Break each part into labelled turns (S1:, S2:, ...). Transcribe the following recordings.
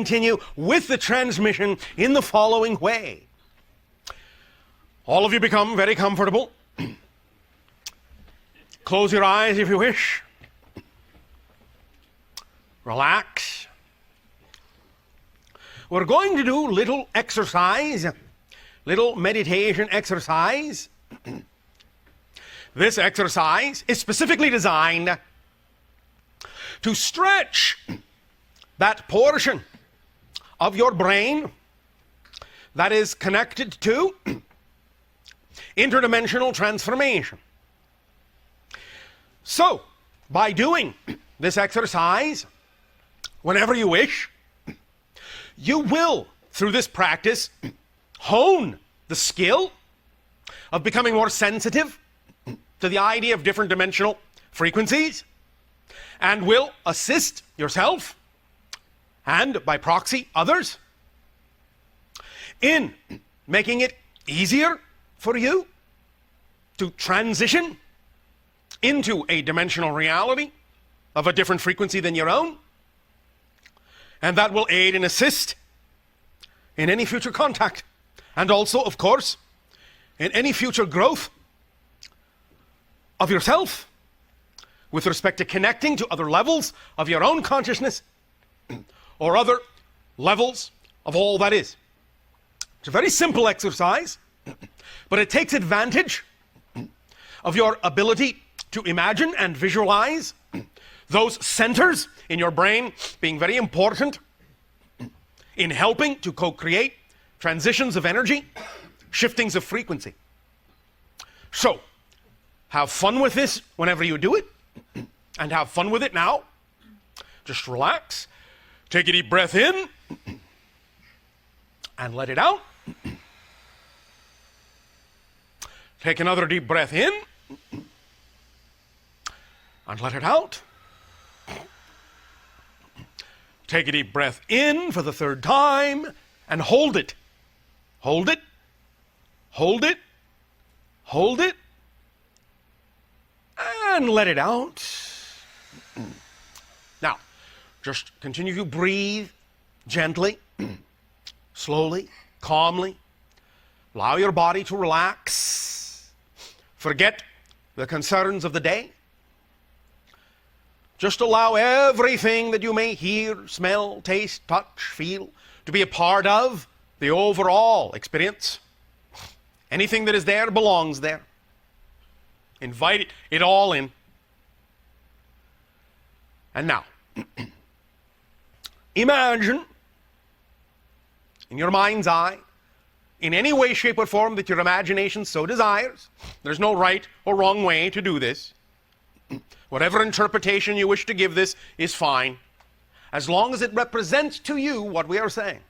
S1: Continue with the transmission in the following way. All of you become very comfortable. Close your eyes if you wish. Relax. We're going to do little exercise, little meditation exercise. This exercise is specifically designed to stretch that portion of your brain that is connected to interdimensional transformation. So, by doing this exercise, whenever you wish, you will, through this practice, hone the skill of becoming more sensitive to the idea of different dimensional frequencies, and will assist yourself and, by proxy, others in making it easier for you to transition into a dimensional reality of a different frequency than your own. And that will aid and assist in any future contact, and also, of course, in any future growth of yourself with respect to connecting to other levels of your own consciousness or other levels of all that is. It's a very simple exercise, but it takes advantage of your ability to imagine and visualize those centers in your brain being very important in helping to co-create transitions of energy, shiftings of frequency. So, have fun with this whenever you do it, and have fun with it now. Just relax. Take a deep breath in and let it out. Take another deep breath in and let it out. Take a deep breath in for the third time and hold it. Hold it. Hold it. Hold it. And let it out. Now, just continue to breathe gently, slowly, calmly. Allow your body to relax. Forget the concerns of the day. Just allow everything that you may hear, smell, taste, touch, feel to be a part of the overall experience. Anything that is there belongs there. Invite it all in. And now, imagine in your mind's eye, in any way, shape, or form that your imagination so desires. There's no right or wrong way to do this. Whatever interpretation you wish to give this is fine, as long as it represents to you what we are saying.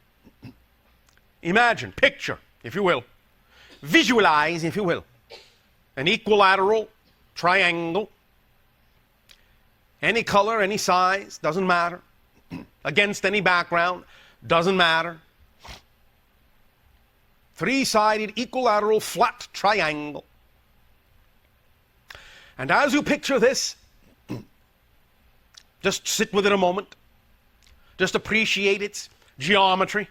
S1: Imagine, picture, if you will, visualize, if you will, an equilateral triangle, any color, any size, doesn't matter, against any background, doesn't matter. Three-sided equilateral flat triangle. And as you picture this, just sit with it a moment. Just appreciate its geometry,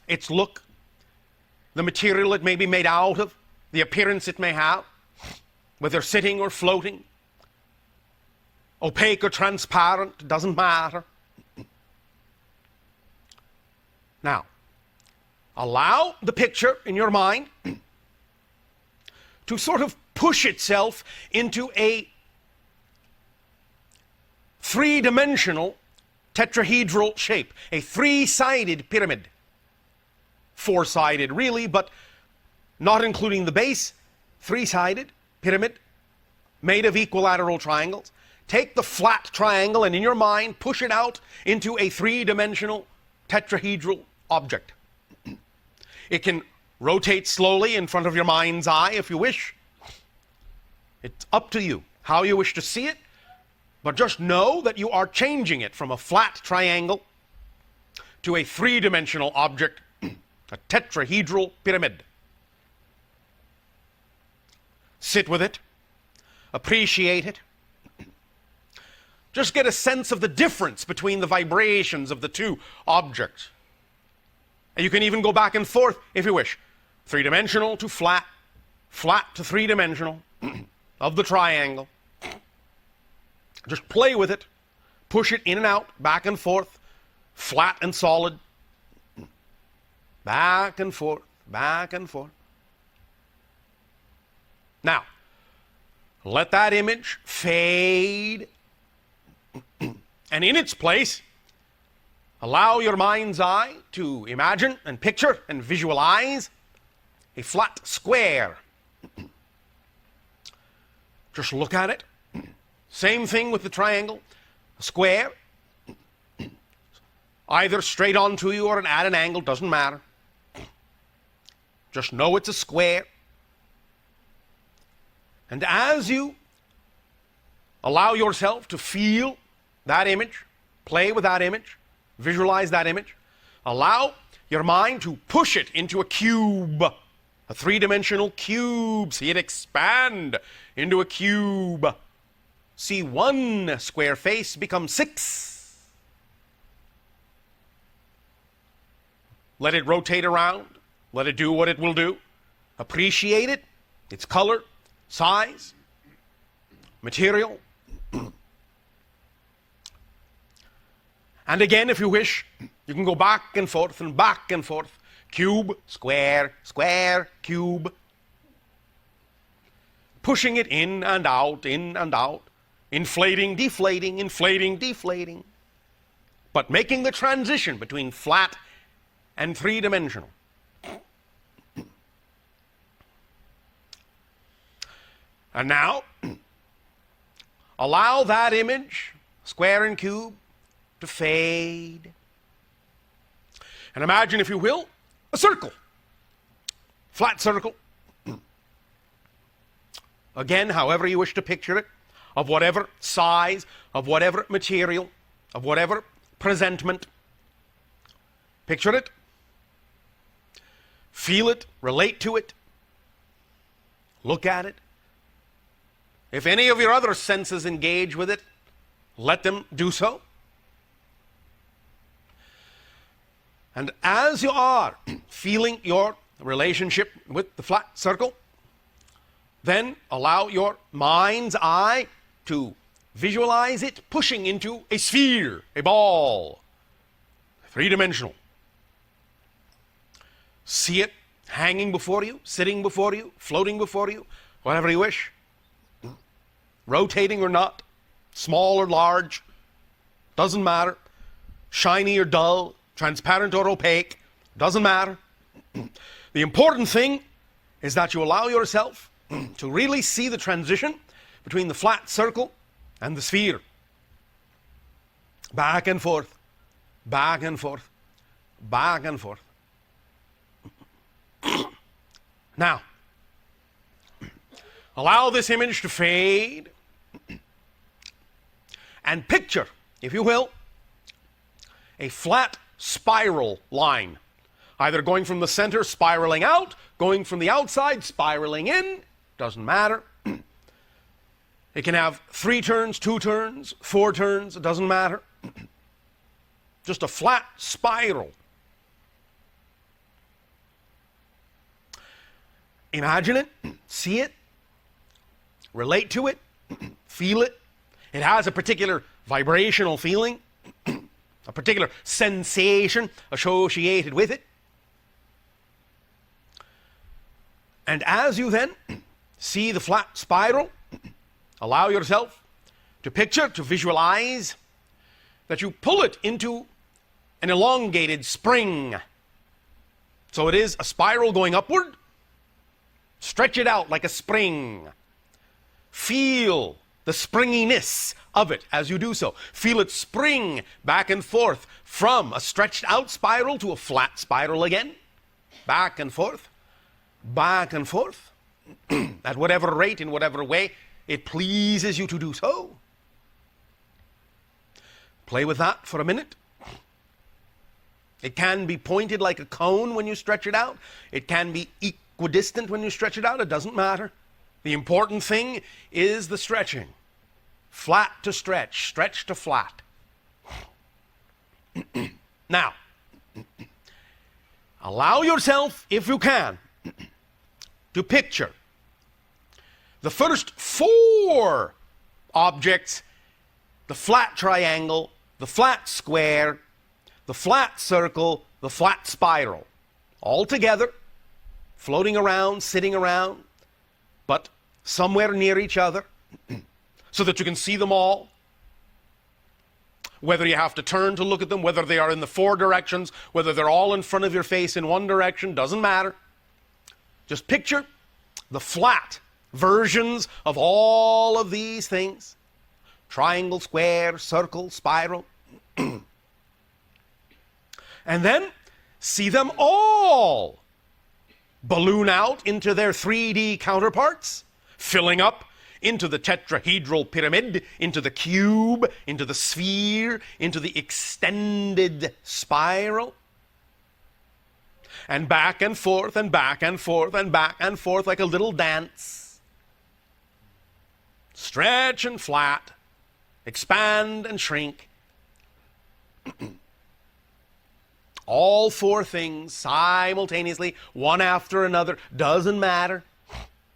S1: its look, the material it may be made out of, the appearance it may have, whether sitting or floating, opaque or transparent, doesn't matter. Now, allow the picture in your mind to sort of push itself into a three-dimensional tetrahedral shape, a three-sided pyramid. Four-sided really, but not including the base, three-sided pyramid made of equilateral triangles. Take the flat triangle and in your mind push it out into a three-dimensional tetrahedral object. It can rotate slowly in front of your mind's eye if you wish. It's up to you how you wish to see it, but just know that you are changing it from a flat triangle to a three-dimensional object, a tetrahedral pyramid. Sit with it, appreciate it. Just get a sense of the difference between the vibrations of the two objects. And you can even go back and forth if you wish. Three-dimensional to flat, flat to three-dimensional of the triangle. Just play with it. Push it in and out, back and forth, flat and solid. Back and forth, back and forth. Now, let that image fade. And in its place, allow your mind's eye to imagine and picture and visualize a flat square. Just look at it. Same thing with the triangle. A square, either straight onto you or at an angle, doesn't matter. Just know it's a square. And as you allow yourself to feel that image, play with that image, visualize that image, allow your mind to push it into a cube, a three-dimensional cube. See it expand into a cube. See one square face become 6. Let it rotate around. Let it do what it will do. Appreciate it, its color, size, material. And again, if you wish, you can go back and forth and back and forth. Cube, square, square, cube. Pushing it in and out, inflating, deflating. But making the transition between flat and three-dimensional. And now, allow that image, square and cube, to fade. And imagine, if you will, a circle. Flat circle. Again, however you wish to picture it, of whatever size, of whatever material, of whatever presentment. Picture it. Feel it. Relate to it. Look at it. If any of your other senses engage with it, let them do so. And as you are feeling your relationship with the flat circle, then allow your mind's eye to visualize it pushing into a sphere, a ball, three-dimensional. See it hanging before you, sitting before you, floating before you, whatever you wish. Rotating or not, small or large, doesn't matter. Shiny or dull, transparent or opaque, doesn't matter. The important thing is that you allow yourself to really see the transition between the flat circle and the sphere. Back and forth, back and forth, back and forth. Now, allow this image to fade and picture, if you will, a flat spiral line, either going from the center, spiraling out, going from the outside, spiraling in, doesn't matter. It can have 3 turns, 2 turns, 4 turns, it doesn't matter. Just a flat spiral. Imagine it, see it, relate to it, feel it. It has a particular vibrational feeling, a particular sensation associated with it. And as you then see the flat spiral, allow yourself to picture, to visualize that you pull it into an elongated spring. So it is a spiral going upward. Stretch it out like a spring. Feel the springiness of it as you do so. Feel it spring back and forth from a stretched out spiral to a flat spiral again. Back and forth. Back and forth. At whatever rate, in whatever way it pleases you to do so. Play with that for a minute. It can be pointed like a cone when you stretch it out. It can be equidistant when you stretch it out. It doesn't matter. The important thing is the stretching. flat to stretch, stretch to flat. Now, allow yourself, if you can, to picture the first 4 objects: the flat triangle, the flat square, the flat circle, the flat spiral, all together, floating around, sitting around, but somewhere near each other, so that you can see them all. Whether you have to turn to look at them, whether they are in the 4 directions, whether they're all in front of your face in one direction, doesn't matter. Just picture the flat versions of all of these things: triangle, square, circle, spiral. And then see them all balloon out into their 3D counterparts, filling up into the tetrahedral pyramid, into the cube, into the sphere, into the extended spiral, and back and forth and back and forth and back and forth like a little dance. Stretch and flat, expand and shrink. All 4 things simultaneously, one after another, doesn't matter,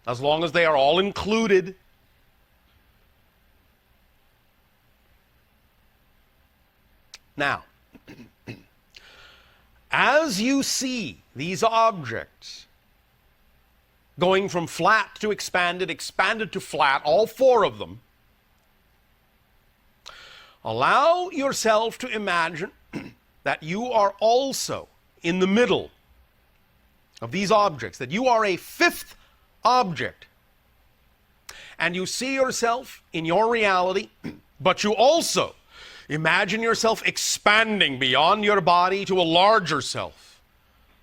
S1: as long as they are all included. Now, as you see these objects going from flat to expanded, expanded to flat, all 4 of them, allow yourself to imagine that you are also in the middle of these objects, that you are a 5th object. And you see yourself in your reality, but you also imagine yourself expanding beyond your body to a larger self,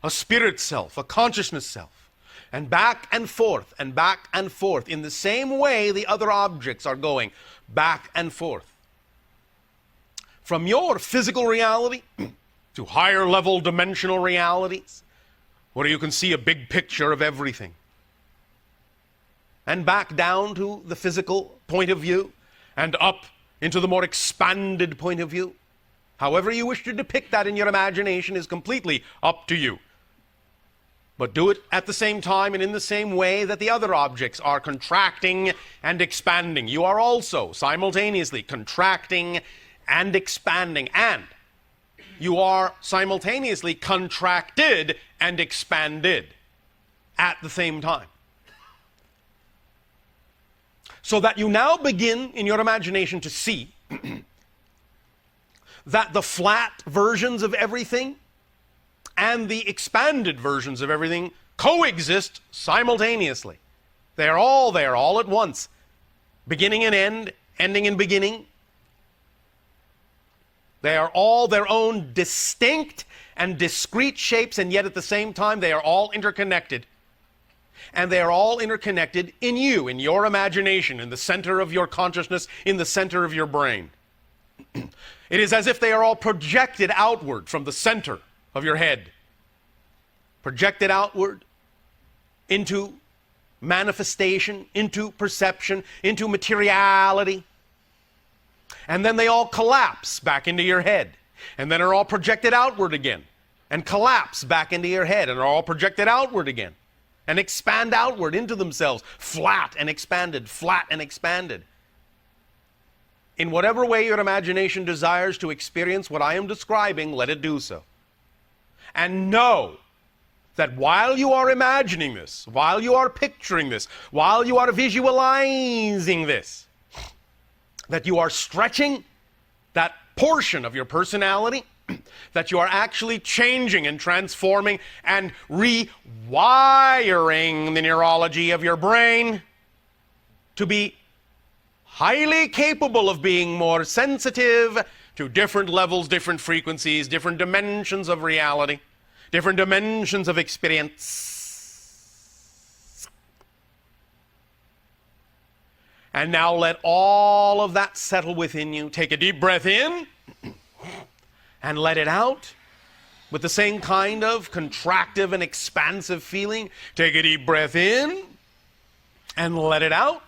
S1: a spirit self, a consciousness self, and back and forth in the same way the other objects are going back and forth. From your physical reality to higher level dimensional realities, where you can see a big picture of everything. And back down to the physical point of view, and up into the more expanded point of view. However you wish to depict that in your imagination is completely up to you. But do it at the same time and in the same way that the other objects are contracting and expanding. You are also simultaneously contracting and expanding, and you are simultaneously contracted and expanded at the same time. So that you now begin in your imagination to see that the flat versions of everything and the expanded versions of everything coexist simultaneously. They are all there, all at once. Beginning and end, ending and beginning. They are all their own distinct and discrete shapes, and yet at the same time they are all interconnected. And they are all interconnected in you, in your imagination, in the center of your consciousness, in the center of your brain. It is as if they are all projected outward from the center of your head. Projected outward into manifestation, into perception, into materiality. And then they all collapse back into your head. And then are all projected outward again. And collapse back into your head. And are all projected outward again. And expand outward into themselves. Flat and expanded. Flat and expanded. In whatever way your imagination desires to experience what I am describing, let it do so. And know that while you are imagining this, while you are picturing this, while you are visualizing this, that you are stretching that portion of your personality, that you are actually changing and transforming and rewiring the neurology of your brain to be highly capable of being more sensitive to different levels, different frequencies, different dimensions of reality, different dimensions of experience. And now let all of that settle within you. Take a deep breath in and let it out with the same kind of contractive and expansive feeling. Take a deep breath in and let it out.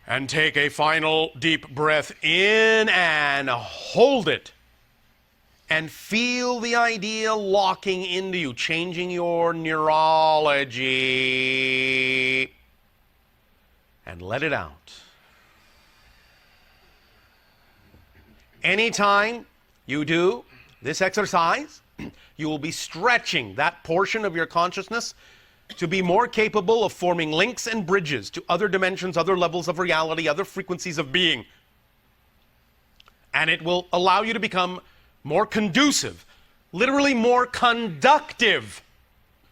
S1: And take a final deep breath in and hold it. And feel the idea locking into you, changing your neurology. And let it out. Anytime you do this exercise, you will be stretching that portion of your consciousness to be more capable of forming links and bridges to other dimensions, other levels of reality, other frequencies of being. And it will allow you to become more conducive, literally more conductive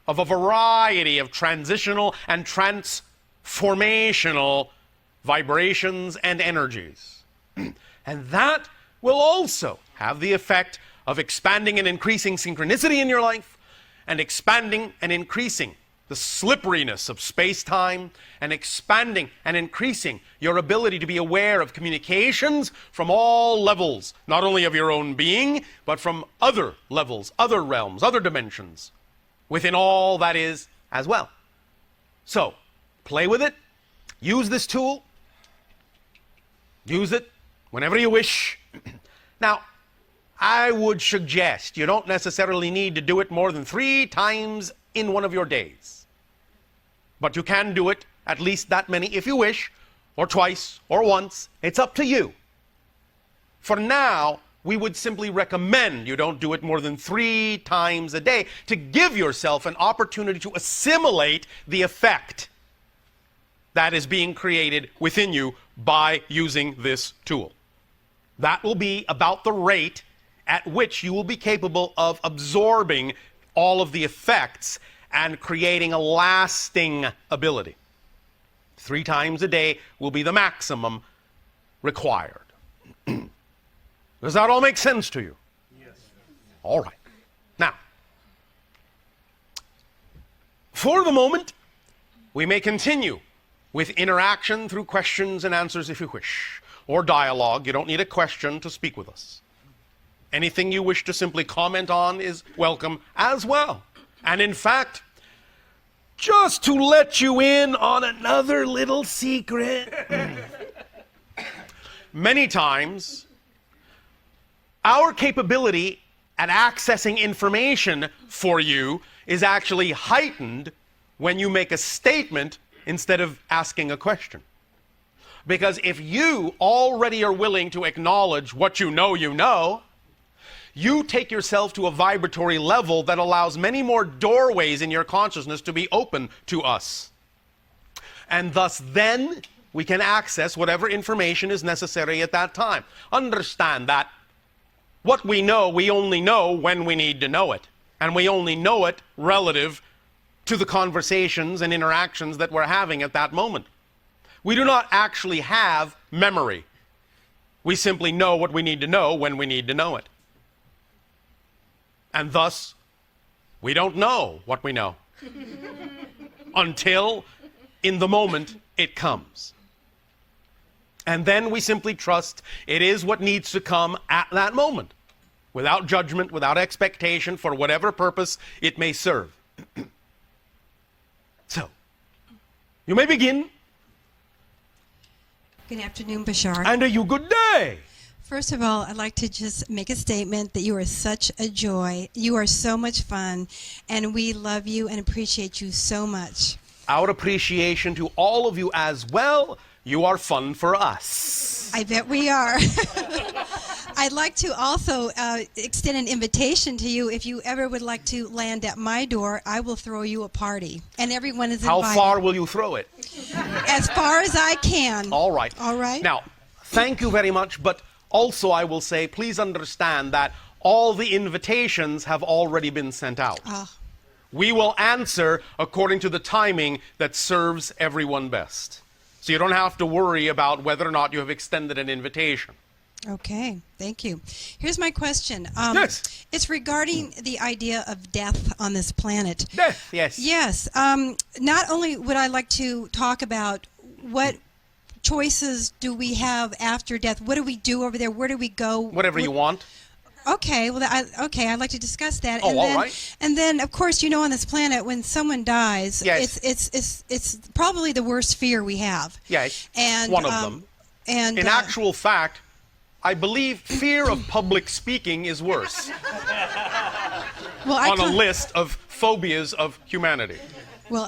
S1: of a variety of transitional and transformational vibrations and energies. And that will also have the effect of expanding and increasing synchronicity in your life, and expanding and increasing the slipperiness of space-time, and expanding and increasing your ability to be aware of communications from all levels, not only of your own being, but from other levels, other realms, other dimensions, within all that is as well. So, play with it, use this tool, use it whenever you wish. Now, I would suggest you don't necessarily need to do it more than 3 times in one of your days. But you can do it at least that many if you wish, or twice, or once. It's up to you. For now, we would simply recommend you don't do it more than 3 times a day to give yourself an opportunity to assimilate the effect that is being created within you by using this tool. That will be about the rate at which you will be capable of absorbing all of the effects and creating a lasting ability. 3 times a day will be the maximum required. Does that all make sense to you?
S2: Yes.
S1: All right. Now, for the moment, we may continue with interaction through questions and answers if you wish, or dialogue. You don't need a question to speak with us. Anything you wish to simply comment on is welcome as well. And in fact, just to let you in on another little secret, many times, our capability at accessing information for you is actually heightened when you make a statement instead of asking a question. Because if you already are willing to acknowledge what you know, you take yourself to a vibratory level that allows many more doorways in your consciousness to be open to us. And thus then we can access whatever information is necessary at that time. Understand that what we know, we only know when we need to know it. And we only know it relative to the conversations and interactions that we're having at that moment. We do not actually have memory. We simply know what we need to know when we need to know it. And thus, we don't know what we know until in the moment it comes. And then we simply trust it is what needs to come at that moment, without judgment, without expectation, for whatever purpose it may serve. So, you may begin.
S3: Good afternoon, Bashar.
S1: And a good day.
S3: First of all, I'd like to just make a statement that you are such a joy. You are so much fun, and we love you and appreciate you so much.
S1: Our appreciation to all of you as well. You are fun for us.
S3: I bet we are. I'd like to also extend an invitation to you. If you ever would like to land at my door, I will throw you a party, and everyone is invited.
S1: How far will you throw it?
S3: As far as I can.
S1: All right.
S3: All right.
S1: Now, thank you very much, but also I will say, please understand that all the invitations have already been sent out. We will answer according to the timing that serves everyone best. So you don't have to worry about whether or not you have extended an invitation.
S3: Okay, thank you. Here's my question.
S1: Yes.
S3: It's regarding the idea of death on this planet.
S1: Death, yes.
S3: Yes. Not only would I like to talk about what choices do we have after death, what do we do over there, where do we go?
S1: Whatever you want.
S3: Okay, well, I'd like to discuss that.
S1: Oh,
S3: and
S1: all
S3: then,
S1: right.
S3: And then, of course, you know, on this planet, when someone dies,
S1: Yes.
S3: it's probably the worst fear we have.
S1: Yes,
S3: And
S1: one of them.
S3: And
S1: In actual fact, I believe fear of public speaking is worse
S3: well,
S1: on a list of phobias of humanity.
S3: Well,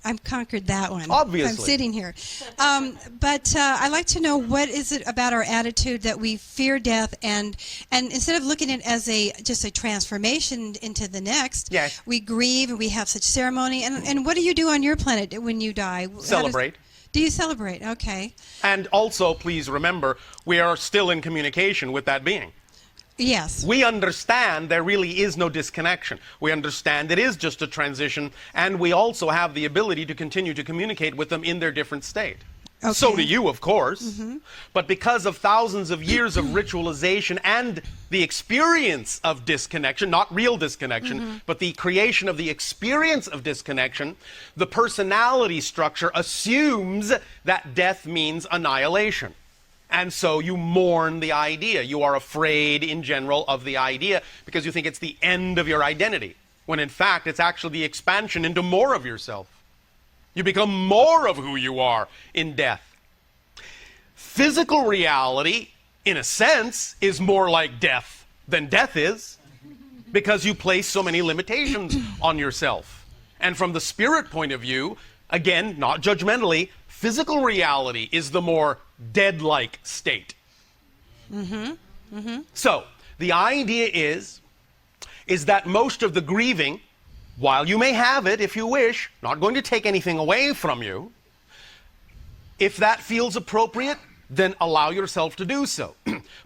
S3: I've conquered that one.
S1: Obviously.
S3: I'm sitting here. But I'd like to know, what is it about our attitude that we fear death, and instead of looking at it as just a transformation into the next,
S1: yes,
S3: we grieve and we have such ceremony. And what do you do on your planet when you die?
S1: Celebrate.
S3: Do you celebrate? Okay.
S1: And also, please remember, we are still in communication with that being.
S3: Yes.
S1: We understand there really is no disconnection. We understand it is just a transition, and we also have the ability to continue to communicate with them in their different state.
S3: Okay.
S1: So do you, of course. But because of thousands of years of ritualization and the experience of disconnection, not real disconnection, but the creation of the experience of disconnection, the personality structure assumes that death means annihilation. And so you mourn the idea. You are afraid in general of the idea because you think it's the end of your identity, when in fact it's actually the expansion into more of yourself. You become more of who you are in death. Physical reality, in a sense, is more like death than death is, because you place so many limitations on yourself. And from the spirit point of view, again, not judgmentally, physical reality is the more dead-like state. So, the idea is that most of the grieving, while you may have it if you wish, not going to take anything away from you, if that feels appropriate, then allow yourself to do so.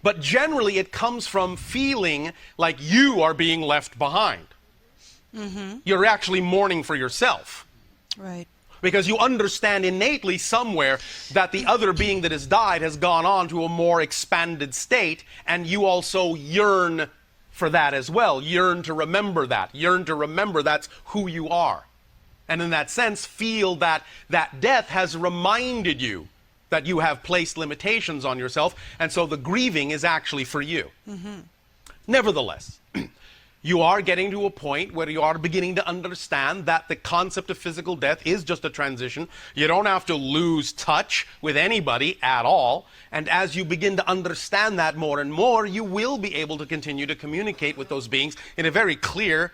S1: But generally it comes from feeling like you are being left behind. You're actually mourning for yourself.
S3: Right.
S1: Because you understand innately somewhere that the other being that has died has gone on to a more expanded state, and you also yearn for that as well. Yearn to remember that. Yearn to remember that's who you are. And in that sense, feel that that death has reminded you that you have placed limitations on yourself, and so the grieving is actually for you. Nevertheless, you are getting to a point where you are beginning to understand that the concept of physical death is just a transition. You don't have to lose touch with anybody at all. And as you begin to understand that more and more, you will be able to continue to communicate with those beings in a very clear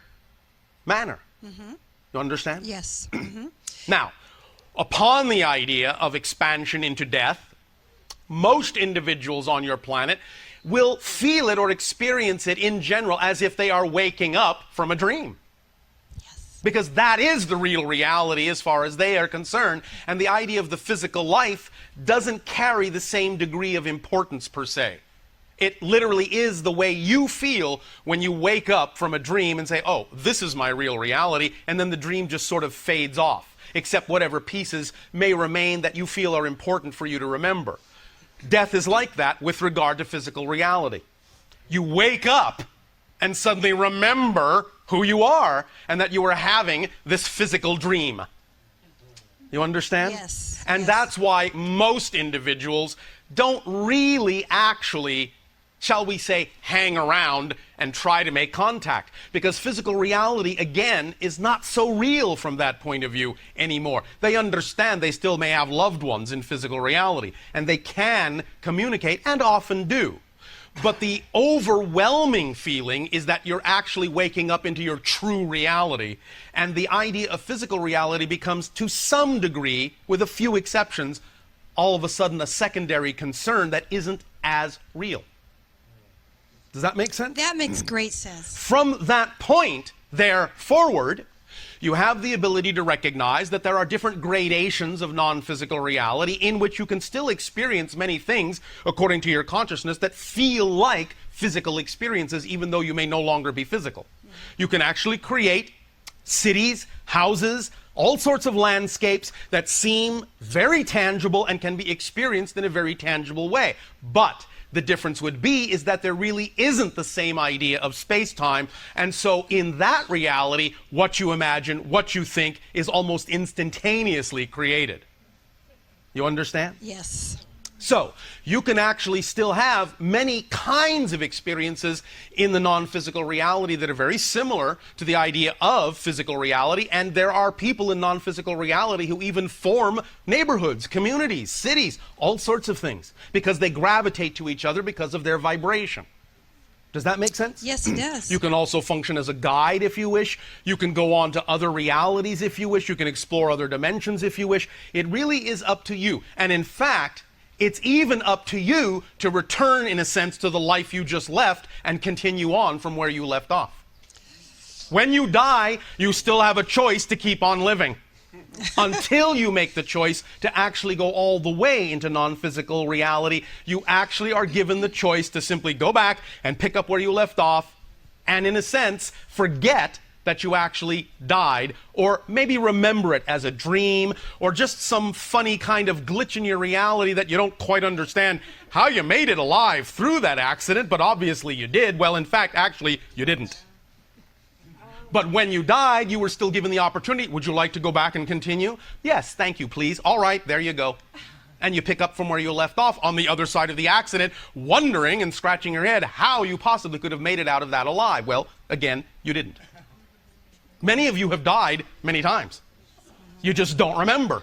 S1: manner. You understand?
S3: Yes.
S1: Now, upon the idea of expansion into death, most individuals on your planet will feel it or experience it in general as if they are waking up from a dream.
S3: Yes.
S1: Because that is the real reality as far as they are concerned, and the idea of the physical life doesn't carry the same degree of importance per se. It literally is the way you feel when you wake up from a dream and say, oh, this is my real reality, and then the dream just sort of fades off, except whatever pieces may remain that you feel are important for you to remember. Death is like that with regard to physical reality. You wake up and suddenly remember who you are and that you are having this physical dream. You understand?
S3: Yes.
S1: And
S3: yes.
S1: that's why most individuals don't really actually, shall we say, hang around and try to make contact. Because physical reality, again, is not so real from that point of view anymore. They understand they still may have loved ones in physical reality, and they can communicate, and often do. But the overwhelming feeling is that you're actually waking up into your true reality, and the idea of physical reality becomes, to some degree, with a few exceptions, all of a sudden a secondary concern that isn't as real. Does that make sense?
S3: That makes great sense.
S1: From that point there forward, you have the ability to recognize that there are different gradations of non-physical reality in which you can still experience many things according to your consciousness that feel like physical experiences, even though you may no longer be physical. You can actually create cities, houses, all sorts of landscapes that seem very tangible and can be experienced in a very tangible way. But the difference would be is that there really isn't the same idea of space-time, and so in that reality, what you imagine, what you think, is almost instantaneously created. You understand?
S3: Yes.
S1: So, you can actually still have many kinds of experiences in the non-physical reality that are very similar to the idea of physical reality, and there are people in non-physical reality who even form neighborhoods, communities, cities, all sorts of things, because they gravitate to each other because of their vibration. Does that make sense?
S3: Yes, it does.
S1: You can also function as a guide if you wish. You can go on to other realities if you wish. You can explore other dimensions if you wish. It really is up to you. And in fact, it's even up to you to return, in a sense, to the life you just left and continue on from where you left off. When you die, you still have a choice to keep on living until you make the choice to actually go all the way into non-physical reality. You actually are given the choice to simply go back and pick up where you left off and, in a sense, forget that you actually died, or maybe remember it as a dream, or just some funny kind of glitch in your reality that you don't quite understand how you made it alive through that accident, but obviously you did. Well, in fact, actually, you didn't. But when you died, you were still given the opportunity. Would you like to go back and continue? Yes, thank you, please. All right, there you go. And you pick up from where you left off on the other side of the accident, wondering and scratching your head how you possibly could have made it out of that alive. Well, again, you didn't. Many of you have died many times. You just don't remember.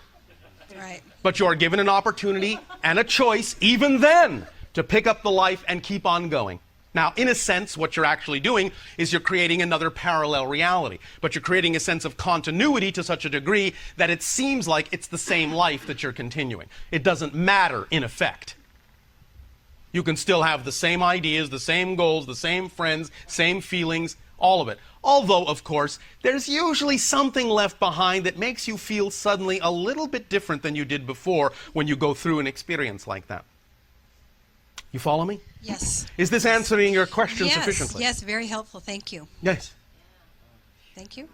S3: Right.
S1: But you are given an opportunity and a choice, even then, to pick up the life and keep on going. Now, in a sense, what you're actually doing is you're creating another parallel reality. But you're creating a sense of continuity to such a degree that it seems like it's the same life that you're continuing. It doesn't matter, in effect. You can still have the same ideas, the same goals, the same friends, same feelings, all of it. Although, of course, there's usually something left behind that makes you feel suddenly a little bit different than you did before when you go through an experience like that. You follow me?
S3: Yes.
S1: Is this answering your question
S3: Yes,
S1: sufficiently?
S3: yes, very helpful. Thank you.
S1: Yes.
S3: Thank you.